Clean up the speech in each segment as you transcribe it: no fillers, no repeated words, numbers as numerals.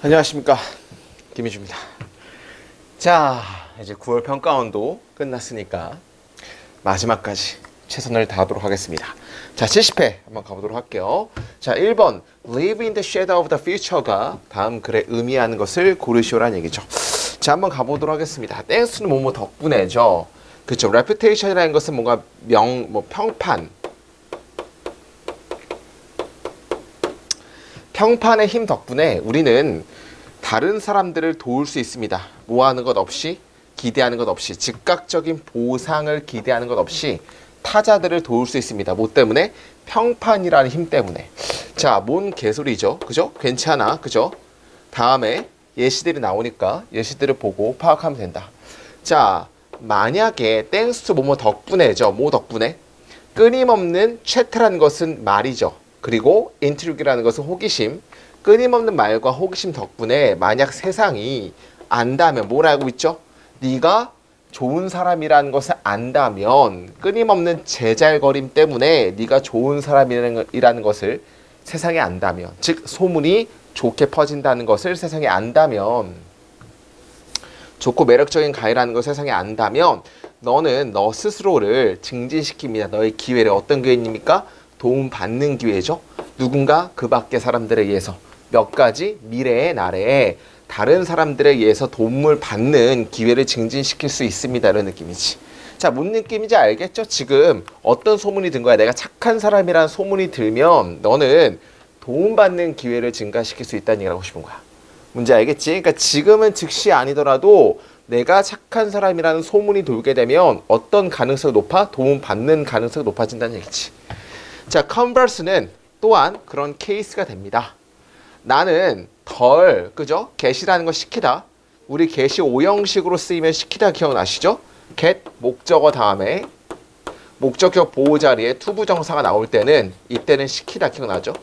안녕하십니까, 김희주입니다. 자, 이제 9월 평가원도 끝났으니까 마지막까지 최선을 다하도록 하겠습니다. 자, 70회 한번 가보도록 할게요. 자, 1번 Live in the shadow of the future가 다음 글에 의미하는 것을 고르시오라는 얘기죠. 자, 한번 가보도록 하겠습니다. 땡스는 뭐뭐 덕분에죠. 그렇죠. reputation이라는 것은 뭔가 평판, 평판의 힘 덕분에 우리는 다른 사람들을 도울 수 있습니다. 모아하는 것 없이, 기대하는 것 없이, 즉각적인 보상을 기대하는 것 없이 타자들을 도울 수 있습니다. 뭐 때문에? 평판이라는 힘 때문에. 자, 뭔 개소리죠? 그죠? 괜찮아. 그죠? 다음에 예시들이 나오니까 예시들을 보고 파악하면 된다. 자, 만약에 땡스 뭐뭐 덕분에죠. 뭐 덕분에? 끊임없는 채트라는 것은 말이죠. 그리고 인트리그라는 것은 호기심, 끊임없는 말과 호기심 덕분에 만약 세상이 안다면 뭘 알고 있죠? 네가 좋은 사람이라는 것을 안다면, 끊임없는 제잘거림 때문에 네가 좋은 사람이라는 것을 세상에 안다면, 즉 소문이 좋게 퍼진다는 것을 세상에 안다면, 좋고 매력적인 가해라는 것을 세상에 안다면 너는 너 스스로를 증진시킵니다. 너의 기회를. 어떤 기회입니까? 도움받는 기회죠. 누군가 그 밖의 사람들에 의해서 몇 가지 미래의 날에 다른 사람들에 의해서 도움을 받는 기회를 증진시킬 수 있습니다. 이런 느낌이지. 자, 뭔 느낌인지 알겠죠? 지금 어떤 소문이 든 거야? 내가 착한 사람이라는 소문이 들면 너는 도움받는 기회를 증가시킬 수 있다는 얘기를 하고 싶은 거야. 문제 알겠지? 그러니까 지금은 즉시 아니더라도 내가 착한 사람이라는 소문이 돌게 되면 어떤 가능성이 높아? 도움받는 가능성이 높아진다는 얘기지. 자, converse는 또한 그런 케이스가 됩니다. 나는 덜, 그죠? get이라는 거 시키다. 우리 get이 오형식으로 쓰이면 시키다 기억나시죠? get, 목적어 다음에 목적격 보호 자리에 투부정사가 나올 때는 이때는 시키다 기억나죠?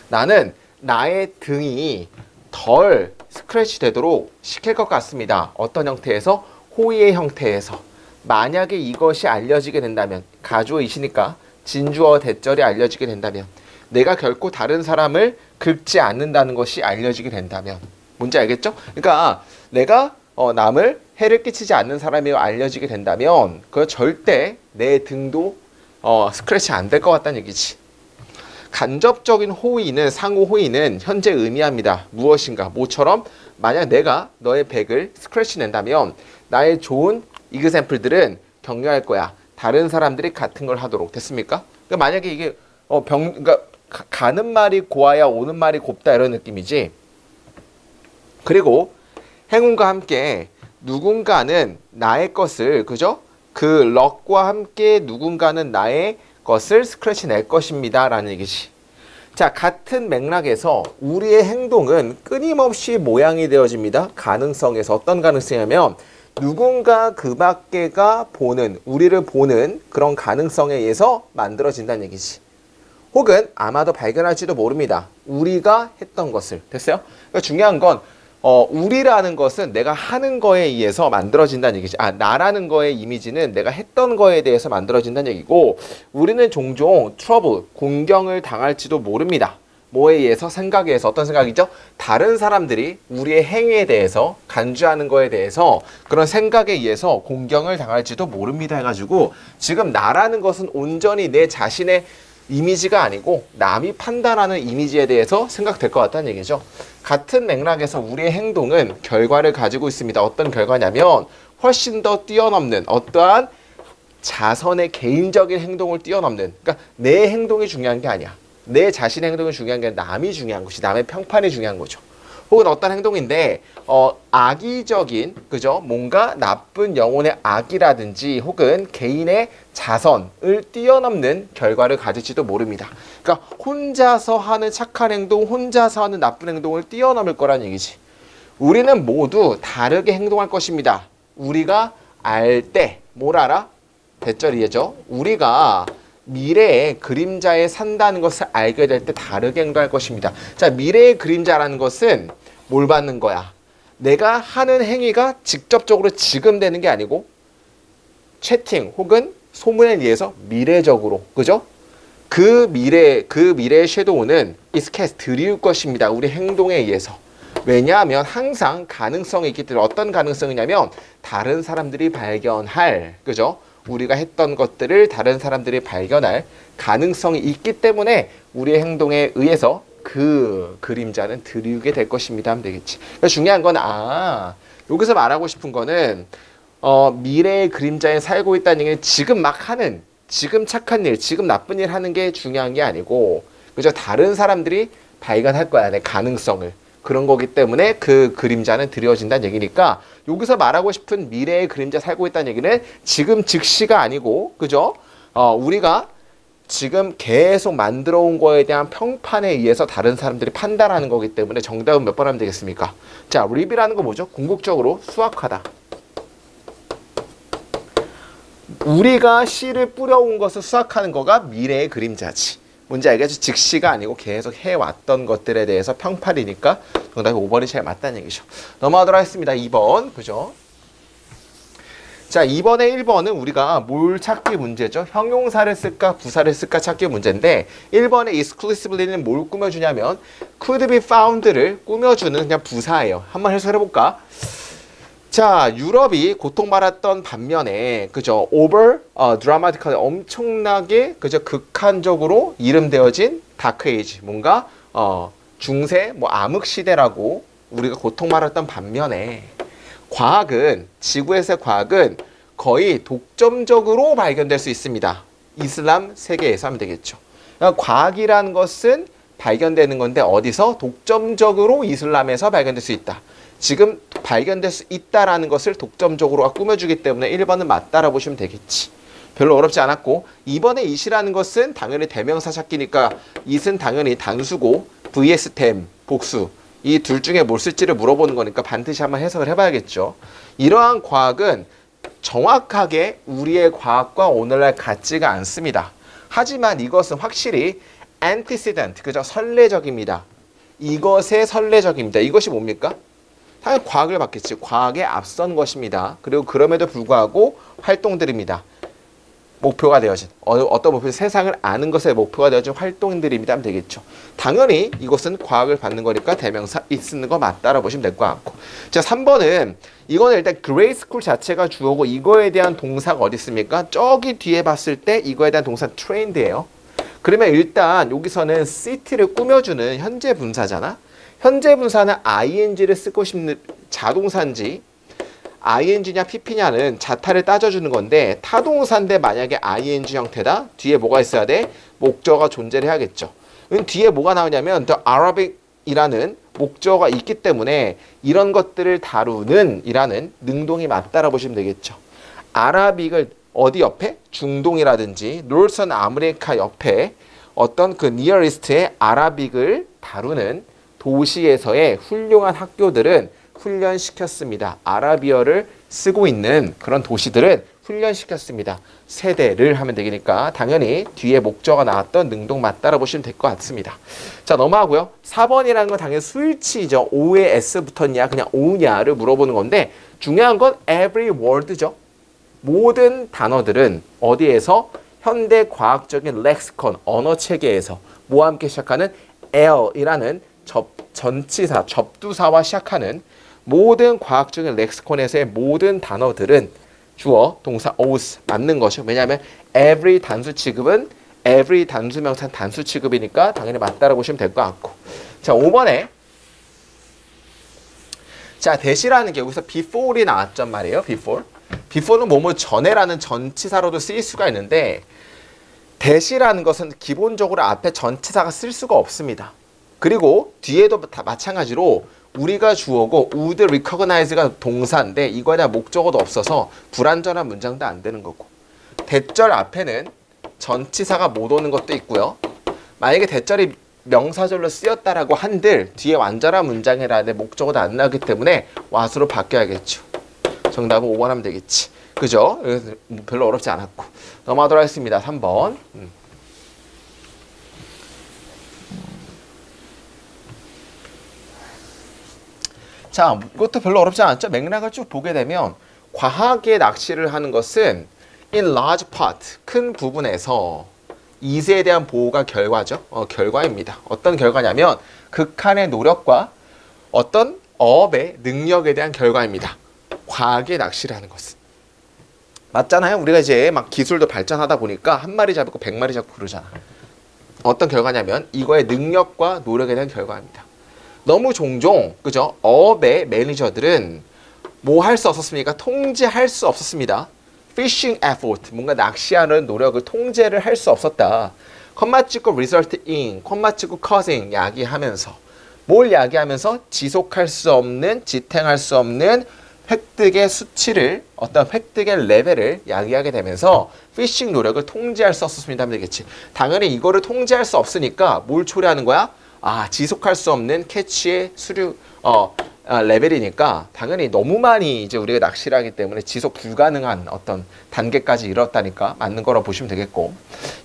나는 나의 등이 덜 스크래치 되도록 시킬 것 같습니다. 어떤 형태에서? 호의의 형태에서. 만약에 이것이 알려지게 된다면, 가주어이시니까 진주어 대절이 알려지게 된다면, 내가 결코 다른 사람을 긁지 않는다는 것이 알려지게 된다면, 뭔지 알겠죠? 그러니까 내가 남을 해를 끼치지 않는 사람이 알려지게 된다면 그 절대 내 등도 스크래치 안 될 것 같다는 얘기지. 간접적인 호의는, 상호 호의는 현재 의미합니다. 무엇인가? 뭐처럼? 만약 내가 너의 백을 스크래치 낸다면 나의 좋은 이그샘플들은 격려할 거야. 다른 사람들이 같은 걸 하도록. 됐습니까? 그러니까 만약에 이게 그러니까 가는 말이 고와야 오는 말이 곱다 이런 느낌이지. 그리고 행운과 함께 누군가는 나의 것을, 그죠? 그 럭과 함께 누군가는 나의 것을 스크래치 낼 것입니다 라는 얘기지. 자, 같은 맥락에서 우리의 행동은 끊임없이 모양이 되어집니다. 가능성에서. 어떤 가능성이냐면 누군가 그 밖에가 보는, 우리를 보는 그런 가능성에 의해서 만들어진다는 얘기지. 혹은 아마도 발견할지도 모릅니다. 우리가 했던 것을. 됐어요? 그러니까 중요한 건 우리라는 것은 내가 하는 거에 의해서 만들어진다는 얘기지. 나라는 거의 이미지는 내가 했던 거에 대해서 만들어진다는 얘기고, 우리는 종종 트러블, 공경을 당할지도 모릅니다. 뭐에 의해서? 생각에 의해서. 어떤 생각이죠? 다른 사람들이 우리의 행위에 대해서, 간주하는 거에 대해서 그런 생각에 의해서 공경을 당할지도 모릅니다 해가지고, 지금 나라는 것은 온전히 내 자신의 이미지가 아니고 남이 판단하는 이미지에 대해서 생각될 것 같다는 얘기죠. 같은 맥락에서 우리의 행동은 결과를 가지고 있습니다. 어떤 결과냐면 훨씬 더 뛰어넘는 어떠한 자선의 개인적인 행동을 뛰어넘는, 그러니까 내 행동이 중요한 게 아니야. 내 자신의 행동이 중요한 게 아니라 남이 중요한 것이, 남의 평판이 중요한 거죠. 혹은 어떤 행동인데 악의적인, 그죠? 뭔가 나쁜 영혼의 악이라든지 혹은 개인의 자선을 뛰어넘는 결과를 가질지도 모릅니다. 그러니까 혼자서 하는 착한 행동, 혼자서 하는 나쁜 행동을 뛰어넘을 거란 얘기지. 우리는 모두 다르게 행동할 것입니다. 우리가 알 때, 뭘 알아? 대절이죠. 우리가 미래의 그림자에 산다는 것을 알게 될 때 다르게 행동할 것입니다. 자, 미래의 그림자라는 것은 뭘 받는 거야? 내가 하는 행위가 직접적으로 지금 되는 게 아니고 채팅 혹은 소문에 의해서 미래적으로, 그죠? 그 미래의 섀도우는 is cast 드리울 것입니다. 우리 행동에 의해서. 왜냐하면 항상 가능성이 있기 때문에 어떤 가능성이냐면 다른 사람들이 발견할, 그죠? 우리가 했던 것들을 다른 사람들이 발견할 가능성이 있기 때문에 우리의 행동에 의해서 그 그림자는 드리우게 될 것입니다 하면 되겠지. 그러니까 중요한 건 여기서 말하고 싶은 거는 미래의 그림자에 살고 있다는 얘기는 지금 막 하는, 지금 착한 일, 지금 나쁜 일 하는 게 중요한 게 아니고, 그죠? 다른 사람들이 발견할 거야, 내 가능성을. 그런 거기 때문에 그 그림자는 드리워진다는 얘기니까, 여기서 말하고 싶은 미래의 그림자 살고 있다는 얘기는 지금 즉시가 아니고, 그죠? 우리가 지금 계속 만들어 온 거에 대한 평판에 의해서 다른 사람들이 판단하는 거기 때문에 정답은 몇 번 하면 되겠습니까? 자, 립이라는 거 뭐죠? 궁극적으로 수확하다. 우리가 씨를 뿌려온 것을 수확하는 거가 미래의 그림자지. 뭔지 알겠죠? 즉시가 아니고 계속 해왔던 것들에 대해서 평판이니까 정답이 5번이 제일 맞다는 얘기죠. 넘어가도록 하겠습니다. 2번. 그죠? 자, 2번에 1번은 우리가 뭘 찾기 문제죠? 형용사를 쓸까 부사를 쓸까 찾기 문제인데 1번에 exclusively는 뭘 꾸며주냐면 could be found를 꾸며주는 그냥 부사예요. 한번 해석해볼까? 자, 유럽이 고통받았던 반면에 그죠? over dramatically 엄청나게 그죠? 극한적으로 이름되어진 다크 에이지 뭔가 중세 뭐 암흑 시대라고 우리가 고통받았던 반면에 과학은 지구에서의 과학은 거의 독점적으로 발견될 수 있습니다. 이슬람 세계에서 하면 되겠죠. 그러니까 과학이라는 것은 발견되는 건데 어디서? 독점적으로 이슬람에서 발견될 수 있다. 지금 발견될 수 있다라는 것을 독점적으로 꾸며주기 때문에 1번은 맞다라고 보시면 되겠지. 별로 어렵지 않았고 2번에 it이라는 것은 당연히 대명사 찾기니까 it은 당연히 단수고 vs 댐, 복수 이 둘 중에 뭘 쓸지를 물어보는 거니까 반드시 한번 해석을 해봐야겠죠. 이러한 과학은 정확하게 우리의 과학과 오늘날 같지가 않습니다. 하지만 이것은 확실히 antecedent, 그죠? 선례적입니다. 이것의 선례적입니다. 이것이 뭡니까? 당연히 과학을 받겠지. 과학에 앞선 것입니다. 그리고 그럼에도 불구하고 활동들입니다. 목표가 되어진 어떤 목표, 세상을 아는 것의 목표가 되어진 활동들입니다 하면 되겠죠. 당연히 이것은 과학을 받는 거니까 대명사 있는 거 맞다라고 보시면 될 것 같고. 자, 3번은 이거는 일단 grade school 자체가 주어고 이거에 대한 동사가 어디 있습니까? 저기 뒤에 봤을 때 이거에 대한 동사 trained예요. 그러면 일단 여기서는 city를 꾸며주는 현재 분사잖아. 현재 분사는 ing를 쓰고 싶은 자동사인지 ing냐 pp냐는 자타를 따져주는 건데 타동사인데 만약에 ing 형태다? 뒤에 뭐가 있어야 돼? 목적어가 존재를 해야겠죠. 뒤에 뭐가 나오냐면 the Arabic이라는 목적어가 있기 때문에 이런 것들을 다루는 이라는 능동이 맞다라고 보시면 되겠죠. 아라빅을 어디 옆에? 중동이라든지 노선 아메리카 옆에 어떤 그 니어리스트의 아라빅을 다루는 도시에서의 훌륭한 학교들은 훈련시켰습니다. 아라비어를 쓰고 있는 그런 도시들은 훈련시켰습니다. 세대를 하면 되니까 당연히 뒤에 목적어가 나왔던 능동 맞다라고 보시면 될 것 같습니다. 자, 넘어가고요. 4번이라는 건 당연히 수일치죠. O에 S 붙었냐 그냥 O냐를 물어보는 건데 중요한 건 every word죠. 모든 단어들은 어디에서? 현대 과학적인 렉시콘, 언어 체계에서 뭐와 함께 시작하는 L이라는 전치사, 접두사와 시작하는 모든 과학적인 렉시콘에서의 모든 단어들은 주어, 동사, os 맞는 것이죠. 왜냐하면 every 단수 취급은 every 단수명사 단수 취급이니까 당연히 맞다라고 보시면 될 것 같고. 자, 5번에 자, 대시라는 게 여기서 before이 나왔단 말이에요. before는 뭐뭐 전에라는 전치사로도 쓰일 수가 있는데 대시라는 것은 기본적으로 앞에 전치사가 쓸 수가 없습니다. 그리고 뒤에도 다 마찬가지로 우리가 주어고 would recognize가 동사인데 이거에 대한 목적어도 없어서 불완전한 문장도 안 되는 거고 대절 앞에는 전치사가 못 오는 것도 있고요. 만약에 대절이 명사절로 쓰였다라고 한들 뒤에 완전한 문장이라는데 목적어도 안 나오기 때문에 what으로 바뀌어야겠죠. 정답은 5번 하면 되겠지. 그죠? 별로 어렵지 않았고. 넘어가도록 하겠습니다. 3번. 자, 이것도 별로 어렵지 않았죠? 맥락을 쭉 보게 되면 과학의 낚시를 하는 것은 in large part, 큰 부분에서 이세에 대한 보호가 결과죠. 결과입니다. 어떤 결과냐면 극한의 노력과 어떤 어업의 능력에 대한 결과입니다. 과학의 낚시라는 것은. 맞잖아요. 우리가 이제 막 기술도 발전하다 보니까 한 마리 잡고 100마리 잡고 그러잖아. 어떤 결과냐면 이거의 능력과 노력에 대한 결과입니다. 너무 종종 그죠? 어업의 매니저들은 뭐 할 수 없었습니까? 통제할 수 없었습니다. fishing effort, 뭔가 낚시하는 노력을 통제를 할 수 없었다. 콤마 찍고 result in, 콤마 찍고 causing 야기하면서 뭘 야기하면서 지속할 수 없는, 지탱할 수 없는 획득의 수치를 어떤 획득의 레벨을 야기하게 되면서 피싱 노력을 통제할 수 없었습니다 하면 되겠지. 당연히 이거를 통제할 수 없으니까 뭘 초래하는 거야? 지속할 수 없는 캐치의 수류 레벨이니까 당연히 너무 많이 이제 우리가 낚시를 하기 때문에 지속 불가능한 어떤 단계까지 이뤘다니까 맞는 거라고 보시면 되겠고,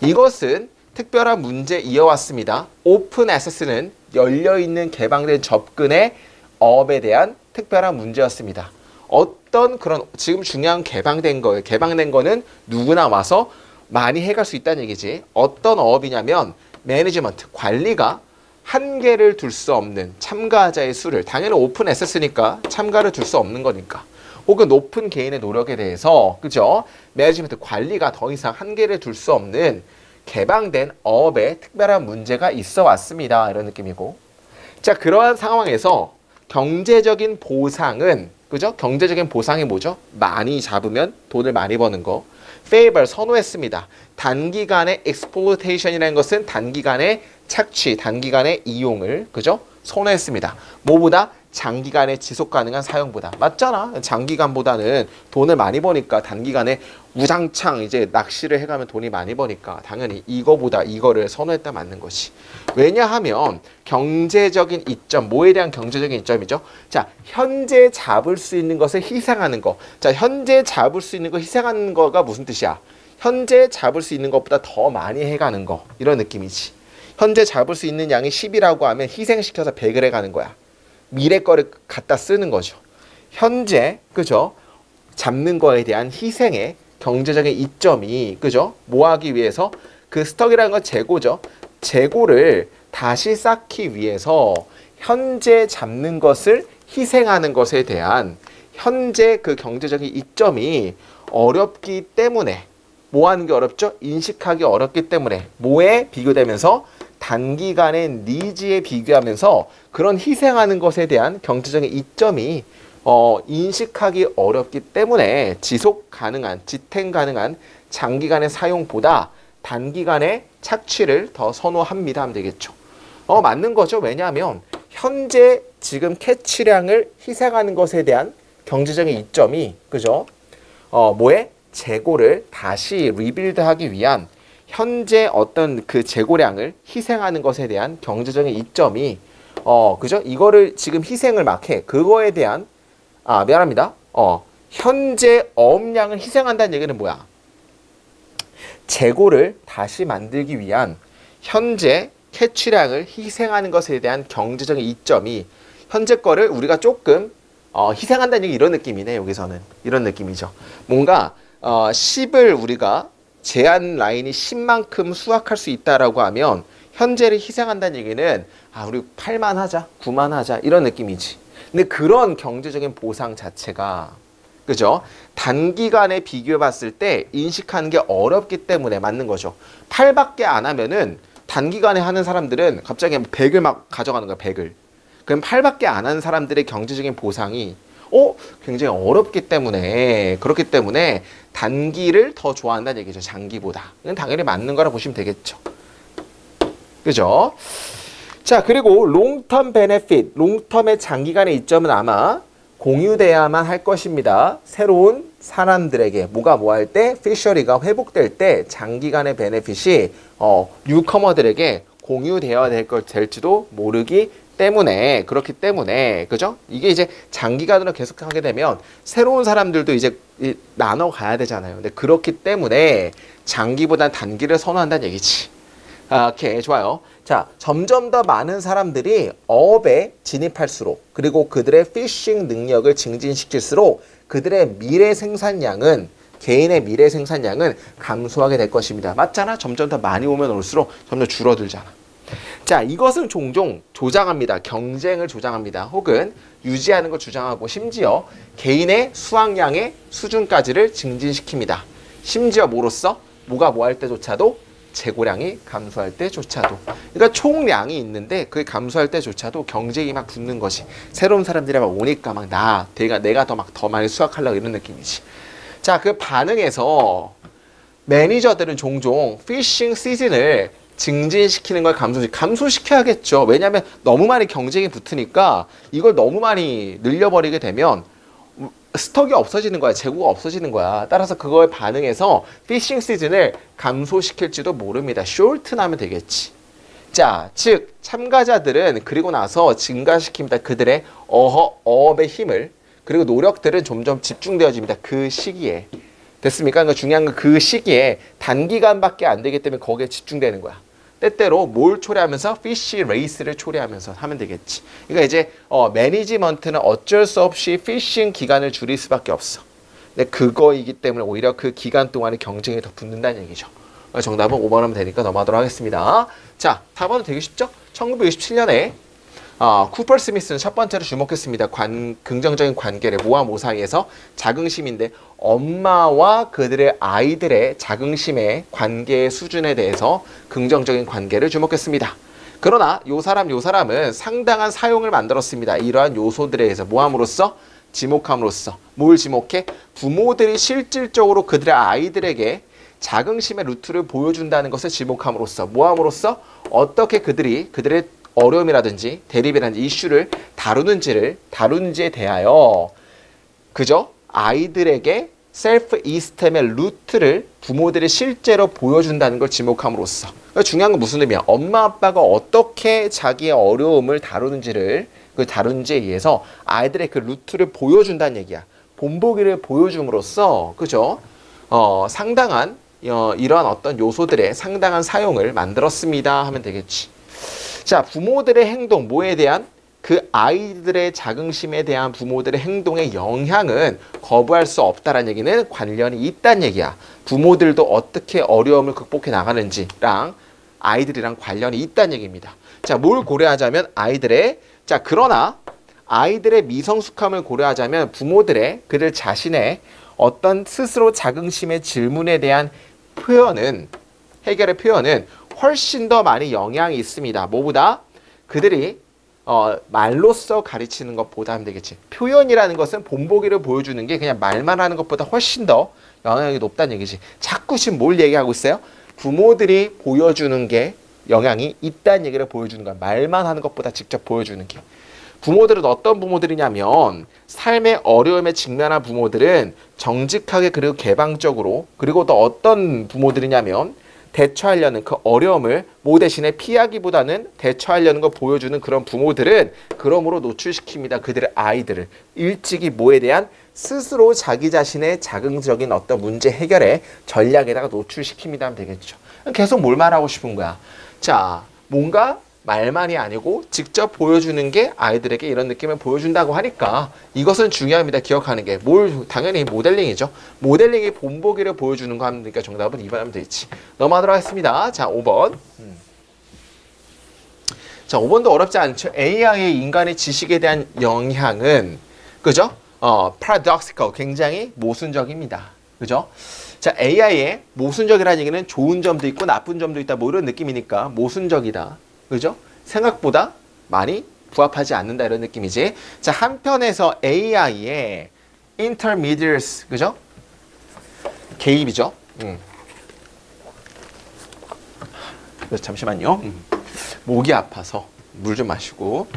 이것은 특별한 문제 이어왔습니다. 오픈 액세스는 열려있는 개방된 접근의 어업에 대한 특별한 문제였습니다. 어떤 그런 지금 중요한 개방된 거예요. 개방된 거는 누구나 와서 많이 해갈 수 있다는 얘기지. 어떤 어업이냐면 매니지먼트, 관리가 한계를 둘 수 없는 참가자의 수를, 당연히 오픈 액세스니까 참가를 둘 수 없는 거니까, 혹은 높은 개인의 노력에 대해서 그죠? 매니지먼트, 관리가 더 이상 한계를 둘 수 없는 개방된 어업에 특별한 문제가 있어 왔습니다. 이런 느낌이고, 자, 그러한 상황에서 경제적인 보상은 그죠? 경제적인 보상이 뭐죠? 많이 잡으면 돈을 많이 버는 거. favor, 선호했습니다. 단기간의 exploitation이라는 것은 단기간의 착취, 단기간의 이용을 그죠? 선호했습니다. 뭐보다? 장기간의 지속 가능한 사용보다. 맞잖아. 장기간보다는 돈을 많이 버니까, 단기간에 우장창 이제 낚시를 해가면 돈이 많이 버니까 당연히 이거보다 이거를 선호했다 맞는 것이. 왜냐하면 경제적인 이점, 뭐에 대한 경제적인 이점이죠? 자, 현재 잡을 수 있는 것을 희생하는 거. 자, 현재 잡을 수 있는 거 희생하는 거가 무슨 뜻이야? 현재 잡을 수 있는 것보다 더 많이 해가는 거. 이런 느낌이지. 현재 잡을 수 있는 양이 10이라고 하면 희생시켜서 100을 해가는 거야. 미래 거를 갖다 쓰는 거죠. 현재 그죠? 잡는 거에 대한 희생의 경제적인 이점이 그죠? 뭐 하기 위해서? 그 스톡이라는 건 재고죠. 재고를 다시 쌓기 위해서 현재 잡는 것을 희생하는 것에 대한 현재 그 경제적인 이점이 어렵기 때문에, 뭐 하는 게 어렵죠? 인식하기 어렵기 때문에 뭐에 비교되면서? 단기간의 니즈에 비교하면서 그런 희생하는 것에 대한 경제적인 이점이 인식하기 어렵기 때문에 지속 가능한, 지탱 가능한 장기간의 사용보다 단기간의 착취를 더 선호합니다 하면 되겠죠. 맞는 거죠. 왜냐하면 현재 지금 캐치량을 희생하는 것에 대한 경제적인 이점이 그죠? 뭐에? 재고를 다시 리빌드하기 위한 현재 어떤 그 재고량을 희생하는 것에 대한 경제적인 이점이 그죠? 이거를 지금 희생을 막 해. 그거에 대한 미안합니다. 현재 어업량을 희생한다는 얘기는 뭐야? 재고를 다시 만들기 위한 현재 캐치량을 희생하는 것에 대한 경제적인 이점이 현재 거를 우리가 조금 희생한다는 얘기, 이런 느낌이네. 여기서는 이런 느낌이죠. 뭔가 10을 우리가 제한 라인이 10만큼 수확할 수 있다라고 하면 현재를 희생한다는 얘기는 우리 8만 하자, 9만 하자, 이런 느낌이지. 근데 그런 경제적인 보상 자체가 그죠? 단기간에 비교해 봤을 때 인식하는 게 어렵기 때문에 맞는 거죠. 8밖에 안 하면은 단기간에 하는 사람들은 갑자기 100을 막 가져가는 거야, 100을. 그럼 8밖에 안 하는 사람들의 경제적인 보상이 굉장히 어렵기 때문에, 그렇기 때문에 단기를 더 좋아한다는 얘기죠. 장기보다. 이건 당연히 맞는 거라 보시면 되겠죠. 그죠? 자, 그리고 롱텀 베네핏, 롱텀의 장기간의 이점은 아마 공유돼야만 할 것입니다. 새로운 사람들에게 뭐가 뭐 할 때, 피셔리가 회복될 때 장기간의 베네핏이 뉴커머들에게 공유되어야 될지도 모르기 때문에, 그렇기 때문에 그죠? 이게 이제 장기간으로 계속 하게 되면 새로운 사람들도 이제 나눠 가야 되잖아요. 근데 그렇기 때문에 장기보다 단기를 선호한다는 얘기지. 오케이, 좋아요. 자, 점점 더 많은 사람들이 어업에 진입할수록, 그리고 그들의 피싱 능력을 증진시킬수록 그들의 미래 생산량은 개인의 미래 생산량은 감소하게 될 것입니다. 맞잖아? 점점 더 많이 오면 올수록 점점 줄어들잖아. 자, 이것은 종종 조장합니다. 경쟁을 조장합니다. 혹은 유지하는 걸 주장하고 심지어 개인의 수확량의 수준까지를 증진시킵니다. 심지어 뭐로써? 뭐가 뭐 할 때조차도 재고량이 감소할 때조차도. 그러니까 총량이 있는데 그게 감소할 때조차도 경쟁이 막 붙는 것이. 새로운 사람들이 막 오니까 막 내가 더 많이 수확하려고 이런 느낌이지. 자, 그 반응에서 매니저들은 종종 피싱 시즌을 증진시키는 걸 감소시켜야겠죠. 왜냐하면 너무 많이 경쟁이 붙으니까 이걸 너무 많이 늘려버리게 되면 스톡이 없어지는 거야. 재고가 없어지는 거야. 따라서 그거에 반응해서 피싱 시즌을 감소시킬지도 모릅니다. 쇼트나면 되겠지. 자, 즉 참가자들은 그리고 나서 증가시킵니다. 그들의 어업의 힘을. 그리고 노력들은 점점 집중되어집니다. 그 시기에. 됐습니까? 그러니까 중요한 건 그 시기에 단기간밖에 안 되기 때문에 거기에 집중되는 거야. 때때로 뭘 초래하면서? 피쉬 레이스를 초래하면서 하면 되겠지. 그러니까 이제 매니지먼트는 어쩔 수 없이 피싱 기간을 줄일 수밖에 없어. 근데 그거이기 때문에 오히려 그 기간 동안에 경쟁이 더 붙는다는 얘기죠. 정답은 5번 하면 되니까 넘어가도록 하겠습니다. 자, 4번은 되게 쉽죠? 1967년에 쿠퍼 스미스는 첫 번째로 주목했습니다. 긍정적인 관계를 모와 모 사이에서 자긍심인데 엄마와 그들의 아이들의 자긍심의 관계의 수준에 대해서 긍정적인 관계를 주목했습니다. 그러나 요 사람은 상당한 사용을 만들었습니다. 이러한 요소들에 의해서 모함으로써 지목함으로써 뭘 지목해? 부모들이 실질적으로 그들의 아이들에게 자긍심의 루트를 보여준다는 것을 지목함으로써 모함으로써 어떻게 그들의 어려움이라든지 대립이라든지 이슈를 다루는지에 대하여 그죠? 아이들에게 셀프 이스템의 루트를 부모들이 실제로 보여준다는 걸 지목함으로써. 그러니까 중요한 건 무슨 의미야? 엄마 아빠가 어떻게 자기의 어려움을 다루는지에 의해서 아이들의 그 루트를 보여준다는 얘기야. 본보기를 보여줌으로써 그죠? 상당한 이러한 어떤 요소들의 상당한 사용을 만들었습니다 하면 되겠지. 자, 부모들의 행동, 뭐에 대한? 그 아이들의 자긍심에 대한 부모들의 행동의 영향은 거부할 수 없다는 얘기는 관련이 있다는 얘기야. 부모들도 어떻게 어려움을 극복해 나가는지랑 아이들이랑 관련이 있다는 얘기입니다. 자, 뭘 고려하자면 그러나 아이들의 미성숙함을 고려하자면 부모들의 그들 자신의 어떤 스스로 자긍심의 질문에 대한 해결의 표현은 훨씬 더 많이 영향이 있습니다. 뭐보다? 그들이 말로써 가르치는 것보다 하면 되겠지. 표현이라는 것은 본보기를 보여주는 게 그냥 말만 하는 것보다 훨씬 더 영향이 높다는 얘기지. 자꾸 지금 뭘 얘기하고 있어요? 부모들이 보여주는 게 영향이 있다는 얘기를 보여주는 거야. 말만 하는 것보다 직접 보여주는 게. 부모들은 어떤 부모들이냐면 삶의 어려움에 직면한 부모들은 정직하게 그리고 개방적으로 그리고 또 어떤 부모들이냐면 대처하려는 그 어려움을 뭐 대신에 피하기보다는 대처하려는 걸 보여주는 그런 부모들은 그러므로 노출시킵니다. 그들의 아이들을 일찍이 뭐에 대한 스스로 자기 자신의 자긍적인 어떤 문제 해결의 전략에다가 노출시킵니다 하면 되겠죠. 계속 뭘 말하고 싶은 거야. 자, 뭔가 말만이 아니고 직접 보여주는 게 아이들에게 이런 느낌을 보여준다고 하니까 이것은 중요합니다. 기억하는 게. 당연히 모델링이죠. 모델링이 본보기를 보여주는 거 하니까 정답은 2번 하면 되지. 넘어가도록 하겠습니다. 자, 5번. 자, 5번도 어렵지 않죠. AI의 인간의 지식에 대한 영향은 그죠? paradoxical, 굉장히 모순적입니다. 그죠? 자, AI의 모순적이라는 얘기는 좋은 점도 있고 나쁜 점도 있다. 뭐 이런 느낌이니까 모순적이다. 그죠? 생각보다 많이 부합하지 않는다 이런 느낌이지. 자, 한편에서 AI의 intermediaries, 그죠? 개입이죠. 잠시만요. 목이 아파서 물 좀 마시고.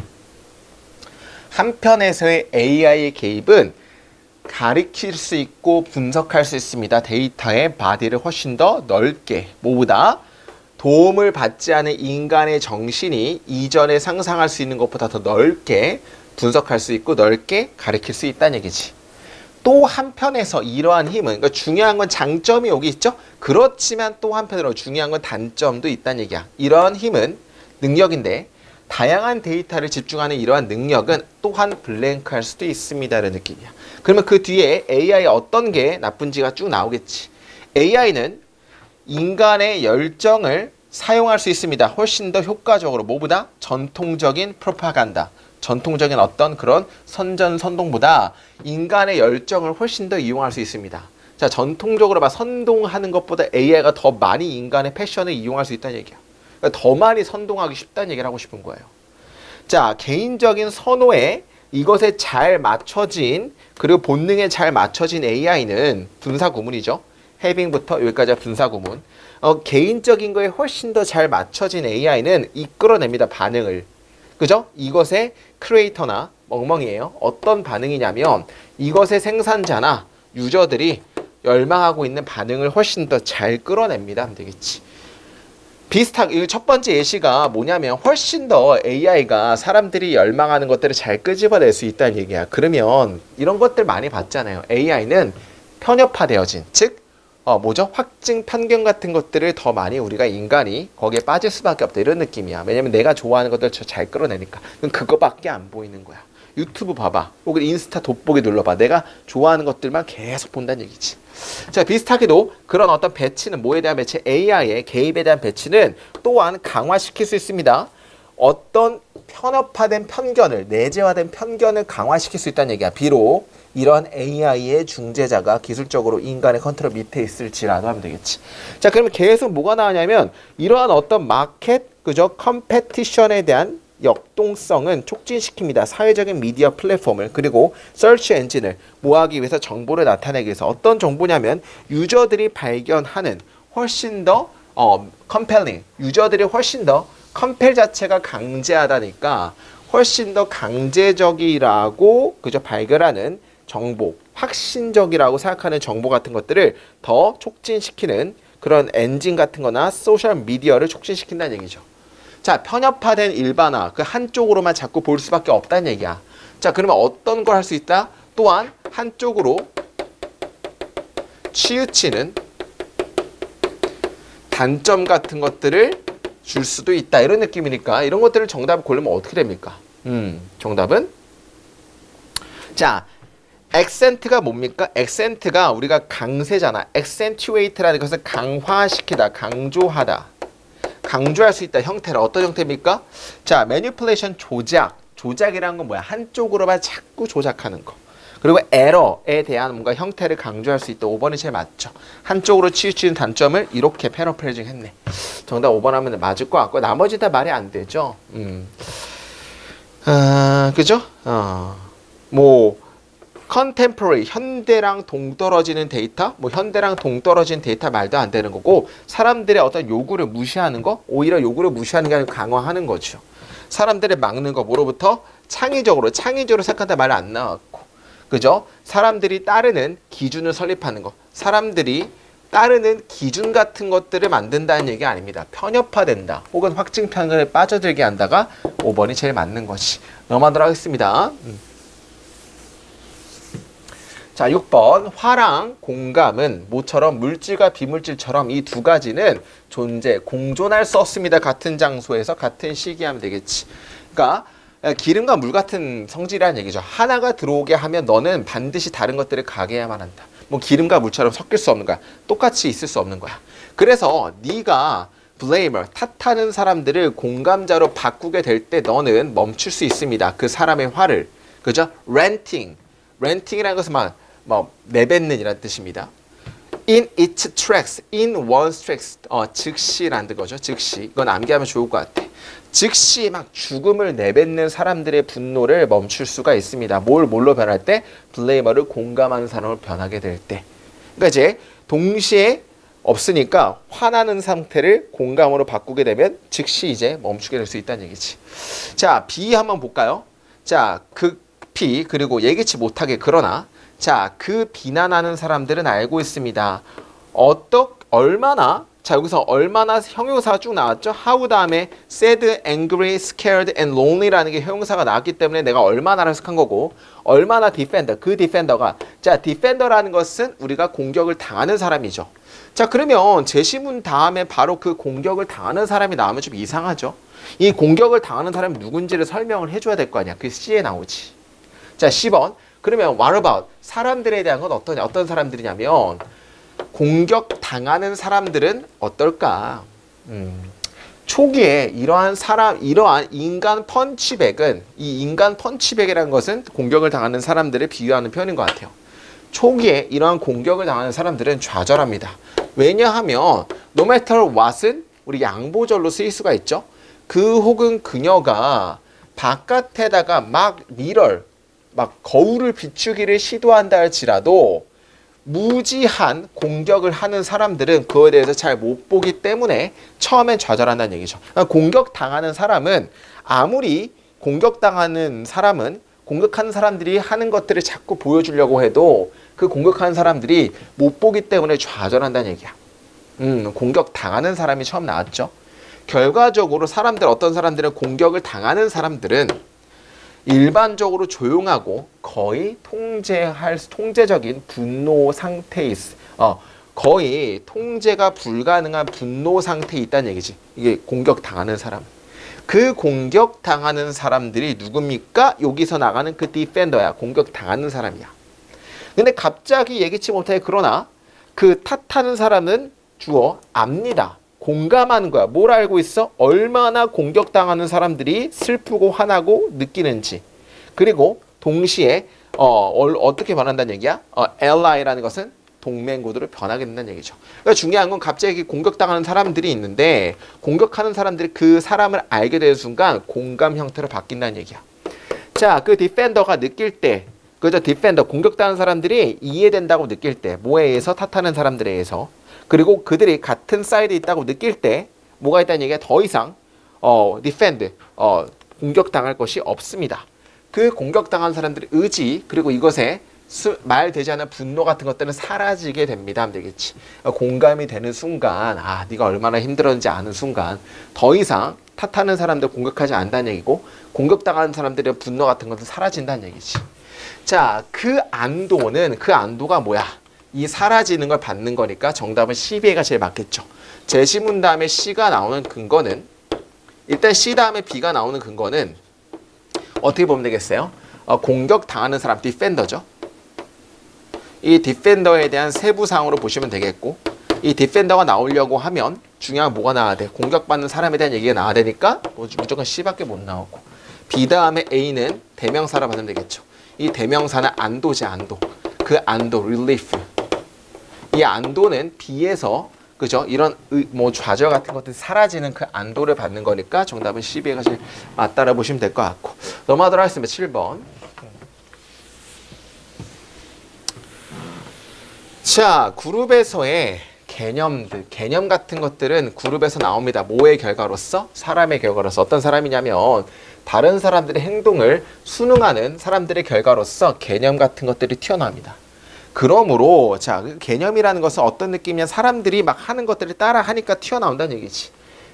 한편에서의 AI의 개입은 가리킬 수 있고 분석할 수 있습니다. 데이터의 바디를 훨씬 더 넓게. 뭐보다? 도움을 받지 않은 인간의 정신이 이전에 상상할 수 있는 것보다 더 넓게 분석할 수 있고 넓게 가리킬 수 있다는 얘기지. 또 한편에서 이러한 힘은, 그러니까 중요한 건 장점이 여기 있죠? 그렇지만 또 한편으로 중요한 건 단점도 있다는 얘기야. 이러한 힘은 능력인데 다양한 데이터를 집중하는 이러한 능력은 또한 블랭크할 수도 있습니다라는 느낌이야. 그러면 그 뒤에 AI 어떤 게 나쁜지가 쭉 나오겠지. AI는 인간의 열정을 사용할 수 있습니다. 훨씬 더 효과적으로 뭐보다 전통적인 프로파간다, 전통적인 어떤 그런 선전선동보다 인간의 열정을 훨씬 더 이용할 수 있습니다. 자, 전통적으로 막 선동하는 것보다 AI가 더 많이 인간의 패션을 이용할 수 있다는 얘기야. 그러니까 더 많이 선동하기 쉽다는 얘기를 하고 싶은 거예요. 자, 개인적인 선호에 이것에 잘 맞춰진 그리고 본능에 잘 맞춰진 AI는 분사 구문이죠. having부터 여기까지가 분사 구문. 개인적인 거에 훨씬 더 잘 맞춰진 AI는 이끌어냅니다. 반응을. 그죠? 이것의 크리에이터나 멍멍이에요. 어떤 반응이냐면 이것의 생산자나 유저들이 열망하고 있는 반응을 훨씬 더 잘 끌어냅니다. 하면 되겠지. 비슷하게 첫 번째 예시가 뭐냐면 훨씬 더 AI가 사람들이 열망하는 것들을 잘 끄집어낼 수 있다는 얘기야. 그러면 이런 것들 많이 봤잖아요. AI는 편협화되어진, 즉 뭐죠? 확증 편견 같은 것들을 더 많이 우리가 인간이 거기에 빠질 수밖에 없다 이런 느낌이야. 왜냐면 내가 좋아하는 것들 잘 끌어내니까. 그럼 그거밖에 안 보이는 거야. 유튜브 봐봐. 혹은 인스타 돋보기 눌러봐. 내가 좋아하는 것들만 계속 본다는 얘기지. 자, 비슷하게도 그런 어떤 배치는 뭐에 대한 배치? AI의 개입에 대한 배치는 또한 강화시킬 수 있습니다. 어떤 편협화된 편견을, 내재화된 편견을 강화시킬 수 있다는 얘기야. 비록 이런 AI의 중재자가 기술적으로 인간의 컨트롤 밑에 있을지라도 하면 되겠지. 자, 그러면 계속 뭐가 나오냐면 이러한 어떤 마켓, 그죠? 컴페티션에 대한 역동성은 촉진시킵니다. 사회적인 미디어 플랫폼을 그리고 서치 엔진을 모아하기 위해서 정보를 나타내기 위해서 어떤 정보냐면 유저들이 발견하는 훨씬 더 컴펠링, 유저들이 훨씬 더 컴펠 자체가 강제하다니까 훨씬 더 강제적이라고 그저 발견하는 정보, 확신적이라고 생각하는 정보 같은 것들을 더 촉진시키는 그런 엔진 같은 거나 소셜 미디어를 촉진시킨다는 얘기죠. 자, 편협화된 일반화, 그 한쪽으로만 자꾸 볼 수밖에 없다는 얘기야. 자, 그러면 어떤 걸 할 수 있다? 또한 한쪽으로 치우치는 단점 같은 것들을 줄 수도 있다. 이런 느낌이니까 이런 것들을 정답을 고르면 어떻게 됩니까? 정답은 자, 액센트가 뭡니까? 액센트가 우리가 강세잖아. accentuate라는 것은 강화시키다, 강조하다. 강조할 수 있다 형태를 어떤 형태입니까? 자, manipulation 조작. 조작이라는 건 뭐야? 한쪽으로만 자꾸 조작하는 거. 그리고 에러에 대한 뭔가 형태를 강조할 수 있다. 5번이 제일 맞죠. 한쪽으로 치우치는 단점을 이렇게 패러프레이징 했네. 정답 5번 하면 맞을 것 같고 나머지 다 말이 안 되죠. 그죠? 뭐 contemporary, 현대랑 동떨어지는 데이터, 뭐 현대랑 동떨어진 데이터 말도 안 되는 거고 사람들의 어떤 요구를 무시하는 거, 오히려 요구를 무시하는 게 아니라 강화하는 거죠. 사람들을 막는 거 뭐로부터? 창의적으로 생각한다 말 안 나왔고, 그죠? 사람들이 따르는 기준을 설립하는 거, 사람들이 따르는 기준 같은 것들을 만든다는 얘기 아닙니다. 편협화된다, 혹은 확증 편견에 빠져들게 한다가 5번이 제일 맞는 것이. 넘어가도록 하겠습니다. 자, 6번 화랑 공감은 모처럼 물질과 비물질처럼 이 두 가지는 존재, 공존할 수 없습니다. 같은 장소에서 같은 시기에 하면 되겠지. 그러니까 기름과 물 같은 성질이라는 얘기죠. 하나가 들어오게 하면 너는 반드시 다른 것들을 가게 해야만 한다. 뭐 기름과 물처럼 섞일 수 없는 거야. 똑같이 있을 수 없는 거야. 그래서 네가 blamer, 탓하는 사람들을 공감자로 바꾸게 될 때 너는 멈출 수 있습니다. 그 사람의 화를. 그죠? ranting이라는 것은 뭐 내뱉는이라는 뜻입니다. In its tracks, in one's tracks, 즉시라는 거죠. 즉시. 이건 암기하면 좋을 것 같아. 즉시 막 죽음을 내뱉는 사람들의 분노를 멈출 수가 있습니다. 뭘로 변할 때? 블레이머를 공감하는 사람으로 변하게 될 때. 그러니까 이제 동시에 없으니까 화나는 상태를 공감으로 바꾸게 되면 즉시 이제 멈추게 될 수 있다는 얘기지. 자, B 한번 볼까요? 자, 극비 그리고 예기치 못하게 그러나 자, 그 비난하는 사람들은 알고 있습니다. 얼마나 자, 여기서 얼마나 형용사가 쭉 나왔죠? how 다음에 sad, angry, scared, and lonely라는 게 형용사가 나왔기 때문에 내가 얼마나를 해석한 거고, 얼마나 defender, 그 defender가, 자, defender라는 것은 우리가 공격을 당하는 사람이죠. 자, 그러면 제시문 다음에 바로 그 공격을 당하는 사람이 나오면 좀 이상하죠? 이 공격을 당하는 사람이 누군지를 설명을 해줘야 될 거 아니야. 그게 C에 나오지. 자, 10번. 그러면 what about? 사람들에 대한 건 어떤 사람들이냐면, 공격 당하는 사람들은 어떨까? 초기에 이러한 인간 펀치백은, 이 인간 펀치백이라는 것은 공격을 당하는 사람들을 비유하는 표현인 것 같아요. 초기에 이러한 공격을 당하는 사람들은 좌절합니다. 왜냐하면 no matter what은 우리 양보절로 쓰일 수가 있죠. 그 혹은 그녀가 바깥에다가 막 거울을 비추기를 시도한다 할지라도 무지한 공격을 하는 사람들은 그거에 대해서 잘 못 보기 때문에 처음엔 좌절한다는 얘기죠. 그러니까 공격당하는 사람은 아무리 공격하는 사람들이 하는 것들을 자꾸 보여주려고 해도 그 공격하는 사람들이 못 보기 때문에 좌절한다는 얘기야. 공격당하는 사람이 처음 나왔죠. 결과적으로 어떤 사람들은 공격을 당하는 사람들은 일반적으로 조용하고 거의 통제적인 분노 상태에 거의 통제가 불가능한 분노 상태에 있다는 얘기지. 이게 공격당하는 사람. 그 공격당하는 사람들이 누굽니까? 여기서 나가는 그 디펜더야. 공격당하는 사람이야. 근데 갑자기 예기치 못하게 그러나 그 탓하는 사람은 주어 압니다. 공감하는 거야. 뭘 알고 있어? 얼마나 공격당하는 사람들이 슬프고 화나고 느끼는지. 그리고 동시에 어떻게 변한다는 얘기야? ally라는 것은 동맹구도로 변하게 된다는 얘기죠. 그러니까 중요한 건 갑자기 공격당하는 사람들이 있는데 공격하는 사람들이 그 사람을 알게 되는 순간 공감 형태로 바뀐다는 얘기야. 자, 그 디펜더가 느낄 때, 그죠? 디펜더, 공격당하는 사람들이 이해된다고 느낄 때, 뭐에 의해서? 탓하는 사람들에 의해서. 그리고 그들이 같은 사이드에 있다고 느낄 때 뭐가 있다는 얘기가 더 이상 디펜드, 공격당할 것이 없습니다. 그 공격당한 사람들의 의지 그리고 이것에 말되지 않은 분노 같은 것들은 사라지게 됩니다 하면 되겠지. 공감이 되는 순간 네가 얼마나 힘들었는지 아는 순간 더 이상 탓하는 사람들 공격하지 않는다는 얘기고 공격당하는 사람들의 분노 같은 것은 사라진다는 얘기지. 자, 그 안도가 뭐야? 이 사라지는 걸 받는 거니까 정답은 CBA가 제일 맞겠죠. 제시문 다음에 C가 나오는 근거는 일단 C 다음에 B가 나오는 근거는 어떻게 보면 되겠어요? 공격당하는 사람, 디펜더죠. 이 디펜더에 대한 세부사항으로 보시면 되겠고 이 디펜더가 나오려고 하면 중요한 뭐가 나와야 돼? 공격받는 사람에 대한 얘기가 나와야 되니까 무조건 C밖에 못 나오고 B 다음에 A는 대명사로 받으면 되겠죠. 이 대명사는 안도지, 안도. 그 안도, relief. 이 안도는 B에서 그죠? 이런 좌절 같은 것들이 사라지는 그 안도를 받는 거니까 정답은 CB가 제일 맞다라 보시면 될 것 같고 넘어가도록 하겠습니다. 7번. 자, 그룹에서의 개념 같은 것들은 그룹에서 나옵니다. 뭐의 결과로서? 사람의 결과로서. 어떤 사람이냐면 다른 사람들의 행동을 순응하는 사람들의 결과로서 개념 같은 것들이 튀어나옵니다. 그러므로 자, 개념이라는 것은 어떤 느낌이냐? 사람들이 막 하는 것들을 따라 하니까 튀어나온다는 얘기지.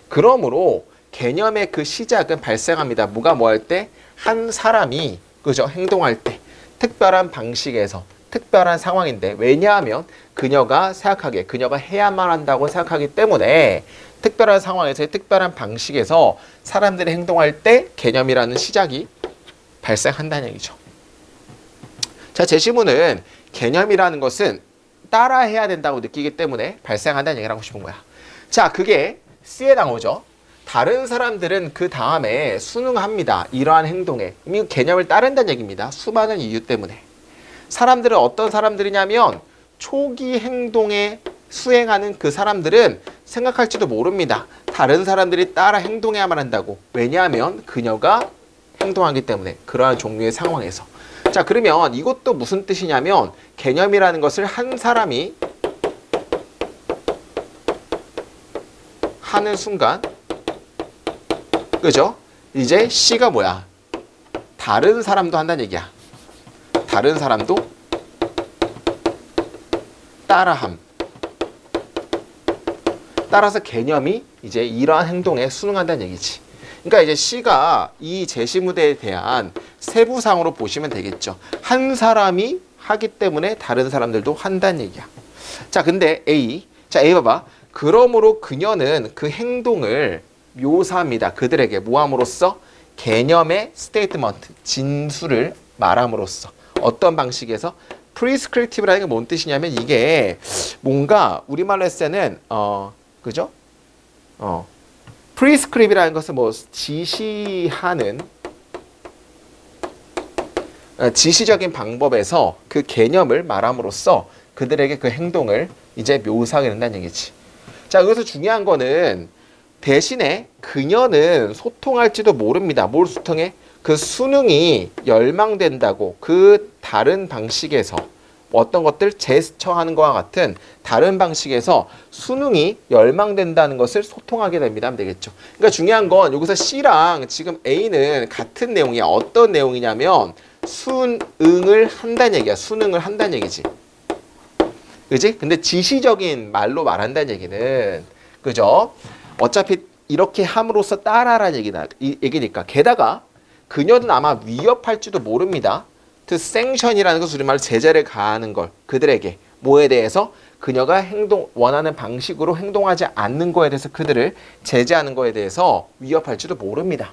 그러므로 개념의 그 시작은 발생합니다. 뭐가 뭐 할 때? 한 사람이 그죠? 행동할 때 특별한 방식에서 특별한 상황인데 왜냐하면 그녀가 해야만 한다고 생각하기 때문에 특별한 상황에서의 특별한 방식에서 사람들이 행동할 때 개념이라는 시작이 발생한다는 얘기죠. 자, 제시문은 개념이라는 것은 따라해야 된다고 느끼기 때문에 발생한다는 얘기를 하고 싶은 거야. 자, 그게 C에 나오죠. 다른 사람들은 그 다음에 순응합니다. 이러한 행동에. 이미 개념을 따른다는 얘기입니다. 수많은 이유 때문에. 사람들은 어떤 사람들이냐면 초기 행동에 수행하는 그 사람들은 생각할지도 모릅니다. 다른 사람들이 따라 행동해야만 한다고. 왜냐하면 그녀가 행동하기 때문에 그러한 종류의 상황에서. 자, 그러면 이것도 무슨 뜻이냐면 개념이라는 것을 한 사람이 하는 순간 그죠? 이제 C가 뭐야? 다른 사람도 한다는 얘기야. 다른 사람도 따라함. 따라서 개념이 이제 이러한 행동에 순응한다는 얘기지. 그러니까 이제 C가 이 제시무대에 대한 세부상으로 보시면 되겠죠. 한 사람이 하기 때문에 다른 사람들도 한다는 얘기야. 자, 근데 A. 자, A 봐봐. 그러므로 그녀는 그 행동을 묘사합니다. 그들에게 뭐함으로써? 개념의 스테이트먼트, 진술을 말함으로써. 어떤 방식에서? 프리스크립티브라는 게 뭔 뜻이냐면 이게 뭔가 우리말로 했을 때는 그죠? 프리스크립이라는 것은 뭐 지시하는 지시적인 방법에서 그 개념을 말함으로써 그들에게 그 행동을 이제 묘사하게 된다는 얘기지. 자, 여기서 중요한 거는 대신에 그녀는 소통할지도 모릅니다. 뭘 소통해? 그 수능이 열망된다고 그 다른 방식에서 어떤 것들 제스처하는 것과 같은 다른 방식에서 수능이 열망된다는 것을 소통하게 됩니다 하면 되겠죠. 그러니까 중요한 건 여기서 C랑 지금 A는 같은 내용이야. 어떤 내용이냐면 수능을 한다는 얘기야. 수능을 한다는 얘기지. 그지? 근데 지시적인 말로 말한다는 얘기는 그죠? 어차피 이렇게 함으로써 따라라는 얘기니까. 게다가 그녀는 아마 위협할지도 모릅니다. to sanction이라는 것은 우리말로 제재를 가하는 걸 그들에게 뭐에 대해서? 그녀가 원하는 방식으로 행동하지 않는 거에 대해서 그들을 제재하는 거에 대해서 위협할지도 모릅니다.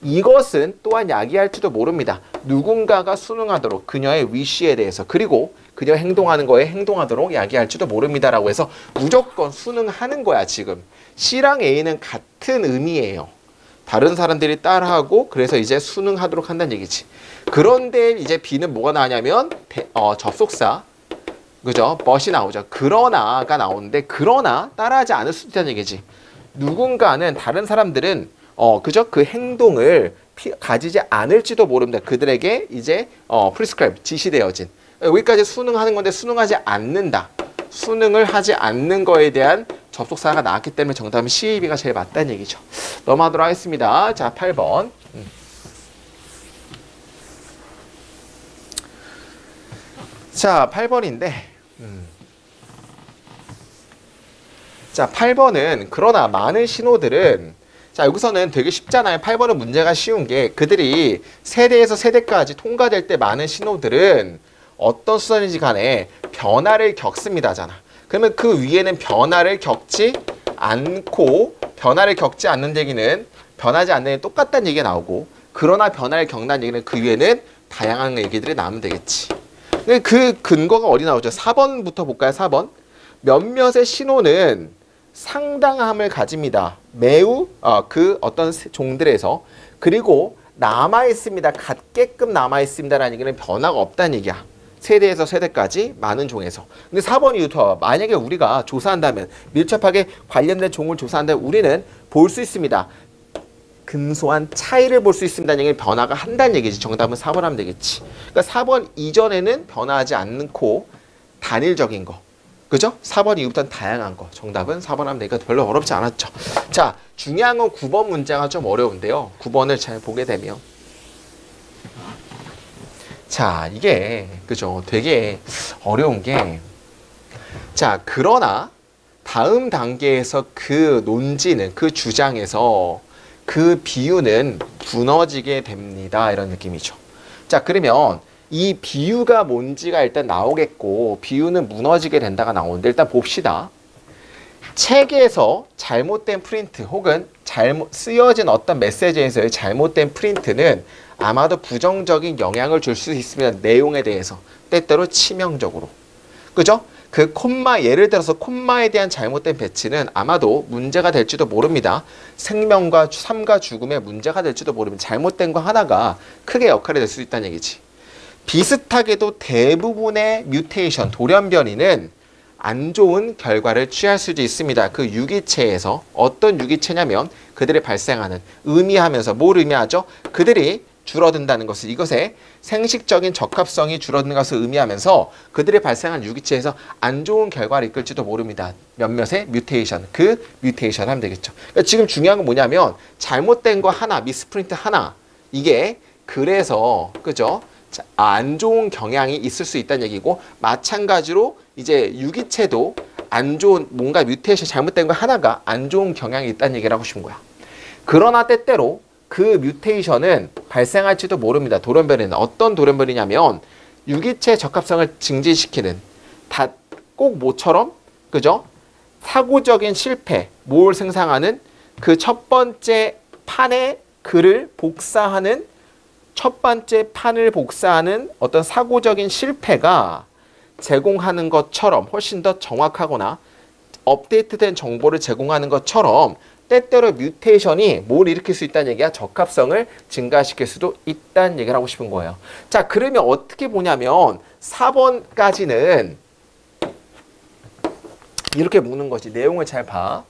이것은 또한 야기할지도 모릅니다. 누군가가 순응하도록 그녀의 위시에 대해서 그리고 그녀 행동하는 거에 행동하도록 야기할지도 모릅니다라고 해서 무조건 순응하는 거야 지금. C랑 A는 같은 의미예요. 다른 사람들이 따라하고 그래서 이제 순응하도록 한다는 얘기지. 그런데 이제 B는 뭐가 나냐면 접속사 그죠? but이 나오죠. 그러나가 나오는데 그러나 따라하지 않을 수도 있다는 얘기지. 누군가는 다른 사람들은 그죠? 그 행동을 가지지 않을지도 모릅니다. 그들에게 이제 prescribe 지시되어진 여기까지 순응하는 건데 순응하지 않는다. 순응을 하지 않는 거에 대한 접속사가 나왔기 때문에 정답은 C, B가 제일 맞다는 얘기죠. 넘어가도록 하겠습니다. 자, 8번. 자, 8번인데 자, 8번은 그러나 많은 신호들은 자, 여기서는 되게 쉽잖아요. 8번은 문제가 쉬운 게 그들이 세대에서 세대까지 통과될 때 많은 신호들은 어떤 수단인지 간에 변화를 겪습니다잖아. 그러면 그 위에는 변화를 겪지 않고 변화를 겪지 않는 얘기는 변하지 않는 얘기는 똑같다는 얘기가 나오고 그러나 변화를 겪는 얘기는 그 위에는 다양한 얘기들이 나오면 되겠지. 그 근거가 어디 나오죠? 4번부터 볼까요? 4번. 몇몇의 신호는 상당함을 가집니다. 매우 그 어떤 종들에서 그리고 남아있습니다. 같게끔 남아있습니다라는 얘기는 변화가 없다는 얘기야. 세대에서 세대까지 많은 종에서. 근데 4번 이유부터 만약에 우리가 조사한다면 밀접하게 관련된 종을 조사한다면 우리는 볼 수 있습니다. 근소한 차이를 볼 수 있습니다. 얘기는 변화가 한다는 얘기지. 정답은 4번 하면 되겠지. 그러니까 4번 이전에는 변화하지 않고 단일적인 거. 그죠? 4번 이후부터는 다양한 거. 정답은 4번 하면 되니까 별로 어렵지 않았죠. 자, 중요한 건 9번 문제가 좀 어려운데요. 9번을 잘 보게 되면 자, 이게 그죠? 되게 어려운 게 자, 그러나 다음 단계에서 그 논지는 그 주장에서 그 비유는 무너지게 됩니다. 이런 느낌이죠. 자, 그러면 이 비유가 뭔지가 일단 나오겠고 비유는 무너지게 된다가 나오는데 일단 봅시다. 책에서 잘못된 프린트 혹은 쓰여진 어떤 메시지에서의 잘못된 프린트는 아마도 부정적인 영향을 줄 수 있습니다. 내용에 대해서. 때때로 치명적으로. 그죠? 그 콤마, 예를 들어서 콤마에 대한 잘못된 배치는 아마도 문제가 될지도 모릅니다. 생명과 삶과 죽음의 문제가 될지도 모릅니다. 잘못된 거 하나가 크게 역할이 될 수 있다는 얘기지. 비슷하게도 대부분의 뮤테이션, 돌연변이는 안 좋은 결과를 취할 수도 있습니다. 그 유기체에서 어떤 유기체냐면 그들이 발생하는 의미하면서 뭘 의미하죠? 그들이 줄어든다는 것을 이것의 생식적인 적합성이 줄어드는 것을 의미하면서 그들이 발생한 유기체에서 안 좋은 결과를 이끌지도 모릅니다. 몇몇의 뮤테이션, 그 뮤테이션 하면 되겠죠. 그러니까 지금 중요한 건 뭐냐면 잘못된 거 하나, 미스프린트 하나 이게 그래서 그죠? 안 좋은 경향이 있을 수 있다는 얘기고 마찬가지로 이제 유기체도 안 좋은 뭔가 뮤테이션 잘못된 거 하나가 안 좋은 경향이 있다는 얘기를 하고 싶은 거야. 그러나 때때로 그 뮤테이션은 발생할지도 모릅니다. 돌연변이는 어떤 돌연변이냐면 유기체 적합성을 증진시키는 꼭 모처럼 그죠? 사고적인 실패, 뭘 생성하는 그 첫 번째 판의 글을 복사하는 첫 번째 판을 복사하는 어떤 사고적인 실패가 제공하는 것처럼 훨씬 더 정확하거나 업데이트된 정보를 제공하는 것처럼 때때로 뮤테이션이 뭘 일으킬 수 있다는 얘기야? 적합성을 증가시킬 수도 있다는 얘기를 하고 싶은 거예요. 자, 그러면 어떻게 보냐면 4번까지는 이렇게 묶는 거지. 내용을 잘 봐.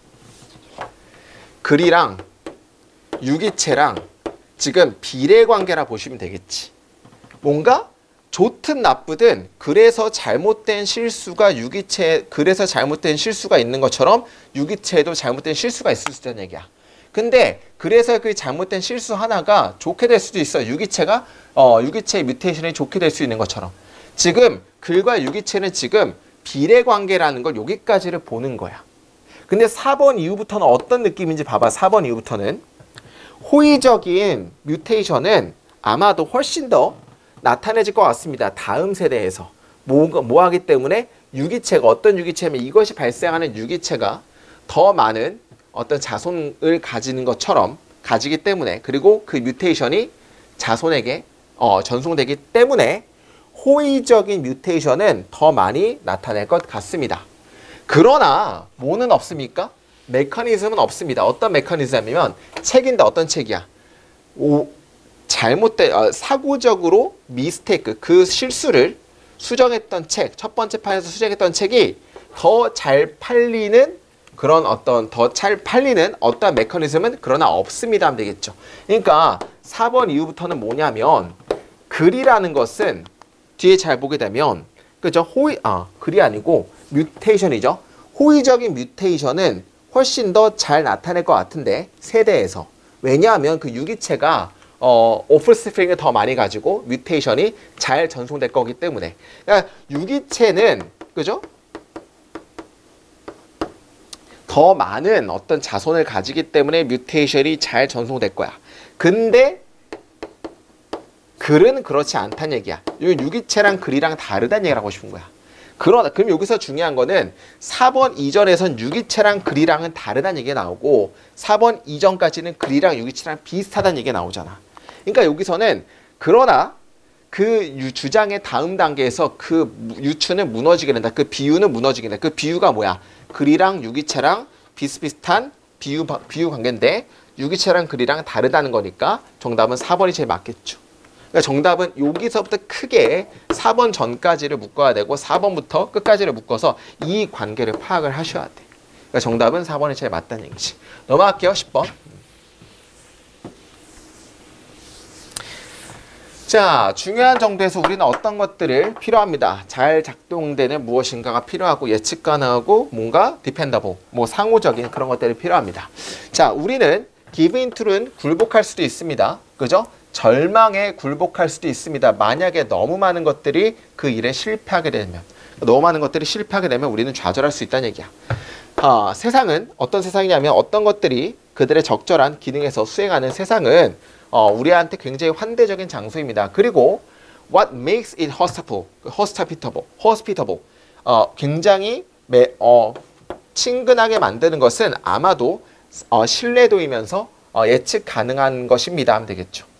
글이랑 유기체랑 지금 비례관계라 보시면 되겠지. 뭔가 좋든 나쁘든 그래서 잘못된 실수가 그래서 잘못된 실수가 있는 것처럼 유기체에도 잘못된 실수가 있을 수 있다는 얘기야. 근데 그래서 그 잘못된 실수 하나가 좋게 될 수도 있어. 유기체의 뮤테이션이 좋게 될 수 있는 것처럼. 지금 글과 유기체는 지금 비례관계라는 걸 여기까지를 보는 거야. 근데 4번 이후부터는 어떤 느낌인지 봐봐. 4번 이후부터는 호의적인 뮤테이션은 아마도 훨씬 더 나타내질 것 같습니다. 다음 세대에서. 뭐 하기 때문에 유기체가 어떤 유기체면 이것이 발생하는 유기체가 더 많은 어떤 자손을 가지는 것처럼 가지기 때문에 그리고 그 뮤테이션이 자손에게 전송되기 때문에 호의적인 뮤테이션은 더 많이 나타낼 것 같습니다. 그러나 뭐는 없습니까? 메커니즘은 없습니다. 어떤 메커니즘이면 책인데 어떤 책이야? 사고적으로 미스테이크, 그 실수를 수정했던 책, 첫 번째 판에서 수정했던 책이 더 잘 팔리는 그런 더 잘 팔리는 어떤 메커니즘은 그러나 없습니다 하면 되겠죠. 그러니까 4번 이후부터는 뭐냐면 글이라는 것은 뒤에 잘 보게 되면 그죠? 글이 아니고 뮤테이션이죠. 호의적인 뮤테이션은 훨씬 더 잘 나타낼 것 같은데 세대에서. 왜냐하면 그 유기체가 오프스프링을 더 많이 가지고 뮤테이션이 잘 전송될 거기 때문에. 그러니까 유기체는 그죠? 더 많은 어떤 자손을 가지기 때문에 뮤테이션이 잘 전송될 거야. 근데 글은 그렇지 않다는 얘기야. 유기체랑 글이랑 다르다는 얘기를 하고 싶은 거야. 그럼 여기서 중요한 거는 4번 이전에선 유기체랑 글이랑은 다르다는 얘기가 나오고 4번 이전까지는 글이랑 유기체랑 비슷하다는 얘기가 나오잖아. 그러니까 여기서는 그러나 그 주장의 다음 단계에서 그 유추는 무너지게 된다. 그 비유는 무너지게 된다. 그 비유가 뭐야? 글이랑 유기체랑 비슷비슷한 비유 관계인데 유기체랑 글이랑 다르다는 거니까 정답은 4번이 제일 맞겠죠. 그러니까 정답은 여기서부터 크게 4번 전까지를 묶어야 되고 4번부터 끝까지를 묶어서 이 관계를 파악을 하셔야 돼. 그러니까 정답은 4번이 제일 맞다는 얘기지. 넘어갈게요. 10번. 자, 중요한 정도에서 우리는 어떤 것들을 필요합니다. 잘 작동되는 무엇인가가 필요하고 예측 가능하고 뭔가 dependable, 상호적인 그런 것들이 필요합니다. 자, 우리는 given to는 굴복할 수도 있습니다. 그죠? 절망에 굴복할 수도 있습니다. 만약에 너무 많은 것들이 그 일에 실패하게 되면 너무 많은 것들이 실패하게 되면 우리는 좌절할 수 있다는 얘기야. 세상은 어떤 세상이냐면 어떤 것들이 그들의 적절한 기능에서 수행하는 세상은 우리한테 굉장히 환대적인 장소입니다. 그리고 what makes it hospitable, 굉장히 친근하게 만드는 것은 아마도 신뢰도이면서 예측 가능한 것입니다 하면 되겠죠.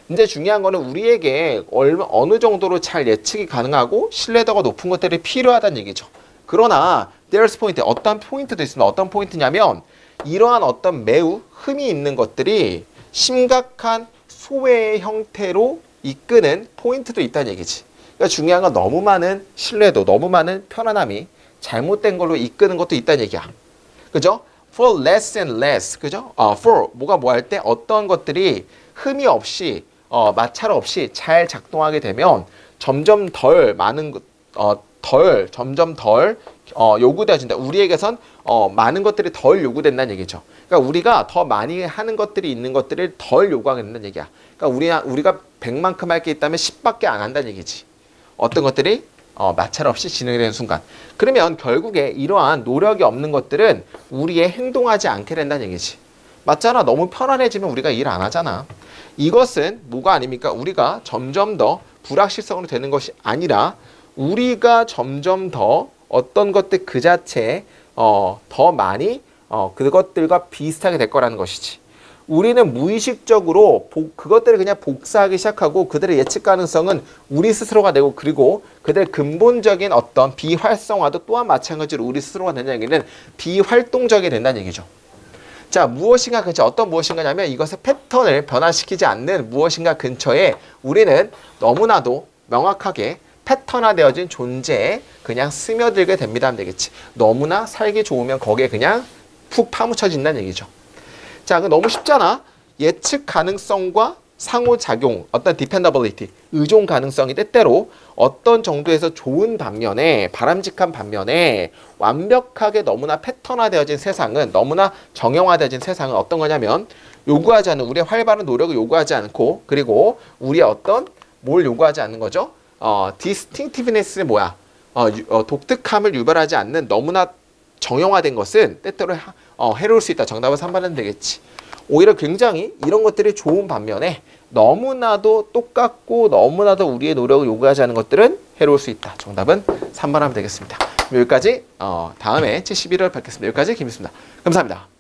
근데 중요한 거는 우리에게 어느 정도로 잘 예측이 가능하고 신뢰도가 높은 것들이 필요하다는 얘기죠. 그러나 there's point, 어떤 포인트도 있습니다. 어떤 포인트냐면 이러한 어떤 매우 흠이 있는 것들이 심각한 소외의 형태로 이끄는 포인트도 있다는 얘기지. 그러니까 중요한 건 너무 많은 신뢰도, 너무 많은 편안함이 잘못된 걸로 이끄는 것도 있다는 얘기야. 그죠? For less and less, 그죠? for 뭐가 뭐 할 때 어떤 것들이 흠이 없이 마찰 없이 잘 작동하게 되면 점점 덜 많은 점점 덜 요구되어진다. 우리에게선 많은 것들이 덜 요구된다는 얘기죠. 그러니까 우리가 더 많이 하는 것들이 있는 것들을 덜 요구하게 된다는 얘기야. 그러니까 우리가 100만큼 할 게 있다면 10밖에 안 한다는 얘기지. 어떤 것들이 마찰 없이 진행이 되는 순간. 그러면 결국에 이러한 노력이 없는 것들은 우리의 행동하지 않게 된다는 얘기지. 맞잖아. 너무 편안해지면 우리가 일 안 하잖아. 이것은 뭐가 아닙니까? 우리가 점점 더 불확실성으로 되는 것이 아니라 우리가 점점 더 어떤 것들 그 자체에 더 많이 그것들과 비슷하게 될 거라는 것이지. 우리는 무의식적으로 그것들을 그냥 복사하기 시작하고 그들의 예측 가능성은 우리 스스로가 되고 그리고 그들의 근본적인 어떤 비활성화도 또한 마찬가지로 우리 스스로가 된다는 얘기는 비활동적이 된다는 얘기죠. 자, 무엇인가 근처 어떤 무엇인가냐면 이것의 패턴을 변화시키지 않는 무엇인가 근처에 우리는 너무나도 명확하게 패턴화되어진 존재에 그냥 스며들게 됩니다 하면 되겠지. 너무나 살기 좋으면 거기에 그냥 푹 파묻혀진다는 얘기죠. 자, 그 너무 쉽잖아. 예측 가능성과 상호작용, 어떤 dependability, 의존 가능성이 때때로 어떤 정도에서 좋은 반면에 바람직한 반면에 완벽하게 너무나 패턴화되어진 세상은 너무나 정형화되어진 세상은 어떤 거냐면 요구하지 않는 우리의 활발한 노력을 요구하지 않고 그리고 우리의 어떤 뭘 요구하지 않는 거죠? distinctiveness는 뭐야? 독특함을 유발하지 않는 너무나 정형화된 것은 때때로 해로울 수 있다. 정답은 3번은 되겠지. 오히려 굉장히 이런 것들이 좋은 반면에 너무나도 똑같고 너무나도 우리의 노력을 요구하지 않은 것들은 해로울 수 있다. 정답은 3번 하면 되겠습니다. 여기까지 다음에 71을 받겠습니다. 여기까지 김희수입니다. 감사합니다.